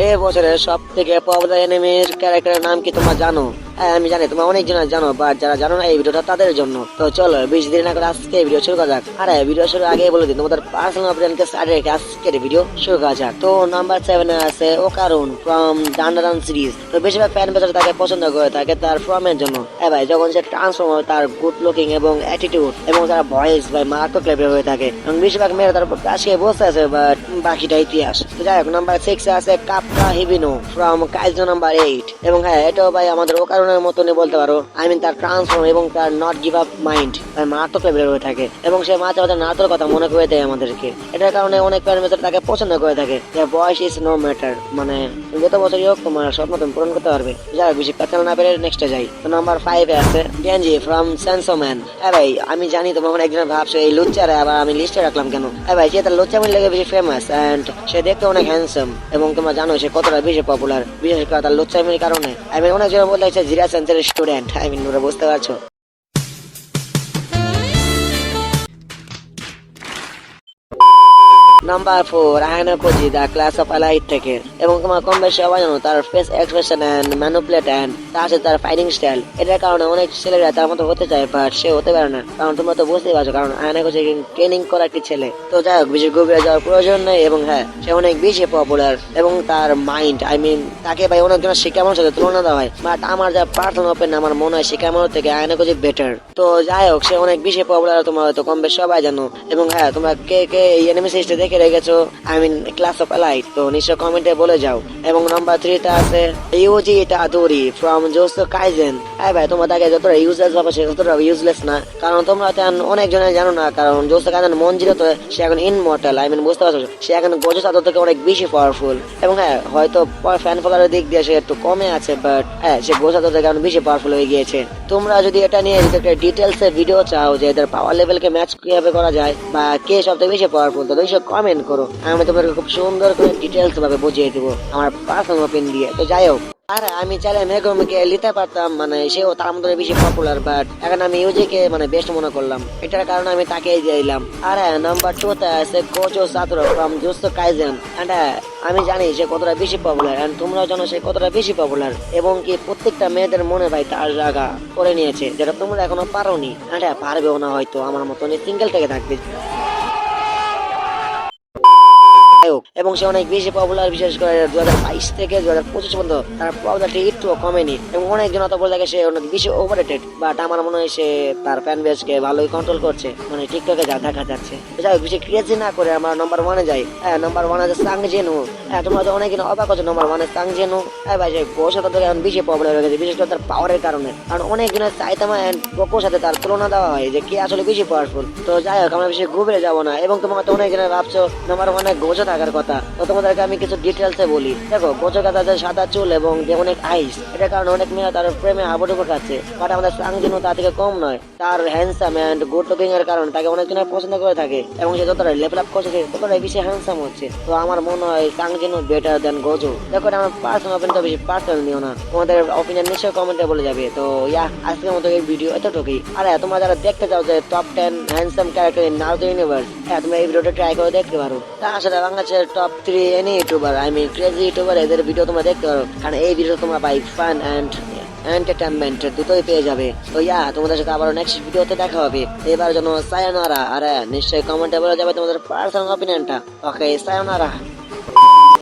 এই বছরের সব থেকে পপুলার এনিমের ক্যারেক্টারের নাম কি তোমরা জানো? হ্যাঁ আমি জানি তোমরা অনেক জন জানো, বাট যারা জানো না এই ভিডিওটা তাদের জন্য। তো চলো বেশি দেরি না করে আজকে ভিডিও শুরু করা যাক। আরে ভিডিও শুরু আগে বলে দিই তোমাদের পার্সোনাল অপিনিয়নকে সাইডে রেখে আজকের ভিডিও শুরু করা যাক। তো নাম্বার 7 এ আছে ওকারুন ফ্রম ডান্ডারান সিরিজ। তো বেশিরভাগ ফ্যান বেচার তাকে পছন্দ করে থাকে তার ফর্মের জন্য। হ্যাঁ ভাই, যখন সে ট্রান্সফর্ম হয় তার গুড লুকিং এবং অ্যাটিটিউড এবং তার ভয়েস ভাই মারাত্মক লেভেল হয়ে থাকে এবং বেশিরভাগ মেয়েরা তার কাছে বসে আছে, বাট বাকিটা ইতিহাস। তো যাই হোক, নাম্বার 6 এ আছে কাপকা হিবিনো ফ্রম কাইজো নাম্বার 8। এবং হ্যাঁ, এটাও ভাই আমাদের ওকারুনের মতনই বলতে পারো। আই মিন তার ট্রান্সফর্ম এবং তার নট গিভ আপ মাইন্ড ভাই মারাত্মক লেভেলের হয়ে থাকে এবং সে মাঝে মাঝে নাটোর কথা মনে করে দেয় আমাদেরকে। এটার কারণে অনেক ফ্যান বেচার তাকে পছন্দ করে থাকে। বয়স ইজ নো ম্যাটার, মানে যত বছরই হোক তোমার স্বপ্ন তুমি পূরণ করতে পারবে। যারা বেশি কথা না পেরে নেক্সটে যাই। তো নাম্বার 5 এ আছে গেঞ্জি ফ্রম সেন্সো ম্যান। হ্যাঁ ভাই, আমি জানি তোমরা মনে একজন ভাবছো এই লুচ্চারে আবার আমি লিস্টে রাখলাম কেন। হ্যাঁ ভাই, সে তার লুচ্চামির লেগে বেশি ফেমাস এন্ড সে দেখতে অনেক হ্যান্ডসাম এবং তোমরা জানো সে কতটা বেশি পপুলার, বিশেষ করে তার লুচ্চামির কারণে। আই মিন অনেক জন বলতে চাইছে জিরা সেন্সের স্টুডেন্ট। আই মিন ওরা বুঝতে পারছো। Number 4 Ayanokoji the class of elite থেকে। এবং তোমার কম বেশি সবাই জানো তার face expression and manipulate and তার সাথে তার ফাইটিং স্টাইল। এটার কারণে অনেক ছেলেরা তার মতো হতে চায়, বাট সে হতে পারে না। কারণ তোমরা তো বুঝতেই পারছো, কারণ আয়না কোজি ট্রেনিং করা একটি ছেলে। তো যাই হোক, বেশি গভীরে যাওয়ার প্রয়োজন নেই। এবং হ্যাঁ, সে অনেক বেশি পপুলার এবং তার মাইন্ড, আই মিন তাকে ভাই অনেকজনের শিকামোর সাথে তুলনা দেওয়া হয়, বাট আমার যা পার্সোনাল ওপিনিয়ন আমার মনে হয় শিকামোর থেকে আয়না কোজি বেটার। তো যাই হোক, সে অনেক বেশি পপুলার, তোমরা হয়তো কম বেশি সবাই জানো। এবং হ্যাঁ, তোমরা কে কে এই এনিমে সিরিজটা দেখে রেখেছো I mean class of elite, তো নিশ্চয় কমেন্টে বলে যাও। এবং নাম্বার 3 তে আছে ইউজি ইটাদোরি ফ্রম জোসো কাইজেন। হ্যাঁ ভাই, তোমরা তাকে যতটা ইউজলেস ভাবে সে ততটা ইউজলেস না, কারণ তোমরা অনেক জনে জানো না। কারণ জোসো কাইজেন মঞ্জিরো তো সে এখন ইনমর্টাল, আই মিন বুঝতে পারছো, সে এখন গোজো সাতো থেকে অনেক বেশি পাওয়ারফুল। এবং হ্যাঁ, হয়তো ফ্যান ফলোয়ারের দিক দিয়ে সে একটু কমে আছে, বাট হ্যাঁ সে গোজো সাতো থেকে এখন বেশি পাওয়ারফুল হয়ে গিয়েছে। তোমরা যদি এটা নিয়ে যদি একটা ডিটেলস এর ভিডিও চাও যে এদের পাওয়ার লেভেলকে ম্যাচ কিভাবে করা যায় বা কে সবথেকে বেশি পাওয়ারফুল, তো নিশ্চয় কমেন্ট করো, আমি তোমাদেরকে খুব সুন্দর করে ডিটেলস ভাবে বুঝিয়ে দেবো আমার পার্সোনাল ওপিনিয়ন দিয়ে। তো যাই হোক, আরে আমি চাইলে মেগোমিকে নিতে পারতাম, মানে সেও তার মধ্যে বেশি পপুলার, বাট এখন আমি ইউজিকে মানে বেস্ট মনে করলাম। এটার কারণে আমি তাকেই দিলাম। আর নাম্বার 2 তে আছে Gojo Satoru from Jujutsu Kaisen. And আমি জানি সে কতটা বেশি পপুলার এন্ড তোমরাও জানো সে কতটা বেশি পপুলার, এবং কি প্রত্যেকটা মেয়েদের মনে ভাই তার জায়গা করে নিয়েছে, যেটা তোমরা এখনো পারোনি। এন্ড পারবেও না হয়তো, আমার মতন সিঙ্গেল থেকে থাকবে। এবং সে অনেক বেশি পপুলার, বিশেষ করে 2022 থেকে 2025 পর্যন্ত তার পপুলারিটি একটু কমেনি এবং অনেকজন তো বলে থাকে সে অনেক বেশি ওভাররেটেড, বাট আমার মনে হয় সে তার ফ্যান বেসকে ভালোই কন্ট্রোল করছে, মানে টিকটকে যা দেখা যাচ্ছে। যাই হোক, বেশি ক্রেজি না করে আমরা নাম্বার 1 এ যাই। হ্যাঁ, নাম্বার 1 আছে সাংজেনু। হ্যাঁ, তোমরা তো অনেক অবাক হচ্ছে নাম্বার 1 এ সাংজেনু। হ্যাঁ ভাই, সে গোর সাথে এখন বেশি পপুলার হয়ে গেছে, বিশেষ করে তার পাওয়ারের কারণে। কারণ অনেকজনের সাইতামা এন্ড গোকুর সাথে তার তুলনা দেওয়া হয় যে কে আসলে বেশি পাওয়ারফুল। তো যাই হোক, আমরা বেশি গভীরে যাবো না। এবং তোমরা তো অনেকজনের ভাবছো নাম্বার 1 এ গোজো থাকার কথা, তো তোমাদেরকে আমি কিছু ডিটেলসে বলি। দেখো, গোজো কাতাদের সাদা চুল এবং যে অনেক আইস, এটার কারণে অনেক মেয়েরা তার প্রেমে হাবুডুবু খাচ্ছে, বাট আমাদের সাংজেনু তার থেকে কম নয়। তার হ্যান্ডসাম এন্ড গুড লুকিং এর কারণে তাকে অনেকজনের পছন্দ করে থাকে এবং সে যতটা লেভেল আপ করছে ততটাই বেশি হ্যান্ডসাম হচ্ছে। তো আমার মনে হয় সাংজেনু বেটার দেন গোজো। দেখো, এটা আমার পার্সোনাল অপিনিয়ন, বেশি পার্সোনাল নিও না, তোমাদের অপিনিয়ন নিশ্চয়ই কমেন্টে বলে যাবে। তো আজকের মতো এই ভিডিও এতটুকুই। আর তোমরা যারা দেখতে চাও যে top 10 handsome character in Naruto universe, তোমরা এই ভিডিওটা ট্রাই করে দেখতে পারো। তার সাথে বাংলাদেশের top 3 anime YouTuber, I mean crazy YouTuber, এদের ভিডিও তোমরা দেখতে পারো, কারণ এই ভিডিও তোমরা পাই ফান এন্ড এন্টারটেনমেন্ট দুটোই পেয়ে যাবে। তো তোমাদের সাথে আবার নেক্সট ভিডিওতে দেখা হবে। এবার জন্য সায়োনারা। আর নিশ্চয়ই কমেন্টে বলে যাবে তোমাদের পার্সোনাল অপিনিয়নটা। ওকে, সায়োনারা।